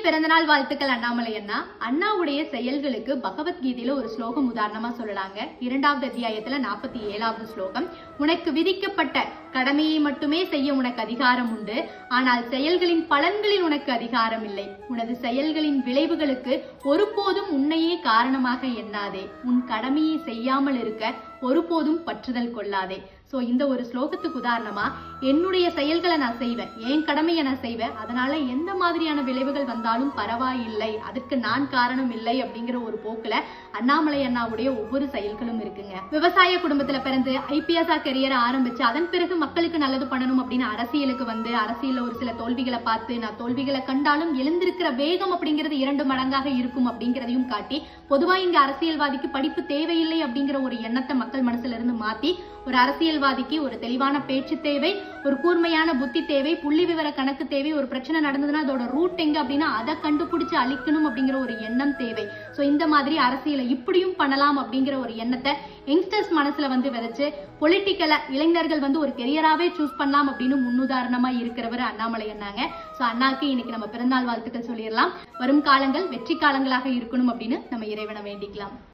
பிறந்தநாள் வாழ்த்துக்கள் அண்ணாமலை அண்ணா. அண்ணாவுடைய செயல்களுக்கு பகவத்கீதையில ஒரு ஸ்லோகம் உதாரணமா சொல்லலாங்க. 2வது அத்தியாயத்துல 47வது ஸ்லோகம், உனக்கு விதிக்கப்பட்ட கடமையை மட்டுமே செய்ய உனக்கு அதிகாரம் உண்டு, ஆனால் செயல்களின் பலன்களில் உனக்கு அதிகாரம் இல்லை. உனது செயல்களின் விளைவுகளுக்கு ஒருபோதும் உன்னையே காரணமாக எண்ணாதே. உன் கடமையை செய்யாமல் இருக்க ஒருபோதும் பற்றுதல் கொள்ளாதே. சோ இந்த ஒரு ஸ்லோகத்துக்கு உதாரணமா என்னுடைய செயல்களை நான் செய்வேன், என் கடமையை நான் செய்வேன், அதனால எந்த மாதிரியான விளைவுகள் வந்தாலும் பரவாயில்லை, அதுக்கு நான் காரணம் இல்லை அப்படிங்கிற ஒரு போக்குல அண்ணாமலை அண்ணாவுடைய ஒவ்வொரு செயல்களும் இருக்குங்க. விவசாய குடும்பத்துல பிறந்து ஐபிஎஸ் கரியரை ஆரம்பிச்சு அதன் பிறகு மக்களுக்கு நல்லது பண்ணணும் அப்படின்னு அரசியலுக்கு வந்து அரசியல்ல ஒரு சில தோல்விகளை பார்த்து நான் தோல்விகளை கண்டாலும் எழுந்திருக்கிற வேகம் அப்படிங்கிறது 2 மடங்காக இருக்கும் அப்படிங்கிறதையும் காட்டி, பொதுவா இங்க அரசியல்வாதிக்கு படிப்பு தேவையில்லை அப்படிங்கிற ஒரு எண்ணத்தை மக்கள் மனசுல இருந்து மாத்தி ஒரு அரசியல்வாதிக்கு ஒரு தெளிவான பேச்சு தேவை, ஒரு கூர்மையான புத்தி தேவை, புள்ளி விவர கணக்கு தேவை. ஒரு பிரச்சனை நடந்ததுன்னா அதோட ரூட் எங்க அப்படின்னா அதை கண்டுபிடிச்சு அழிக்கணும் அப்படிங்கிற ஒரு எண்ணம் தேவை. சோ இந்த மாதிரி அரசியலை இப்படியும் பண்ணலாம் அப்படிங்கிற ஒரு எண்ணத்தை யங்ஸ்டர்ஸ் மனசுல வந்து விதைச்சு பொலிட்டிக்கல இளைஞர்கள் வந்து ஒரு கெரியராவே சூஸ் பண்ணலாம் அப்படின்னு முன்னுதாரணமா இருக்கிறவர் அண்ணாமலை அண்ணாங்க. சோ அண்ணாக்கு இன்னைக்கு நம்ம பிறந்தநாள் வாழ்த்துக்கள் சொல்லிடலாம். வரும் காலங்கள் வெற்றி காலங்களாக இருக்கணும் அப்படின்னு நம்ம இறைவனை வேண்டிக்கலாம்.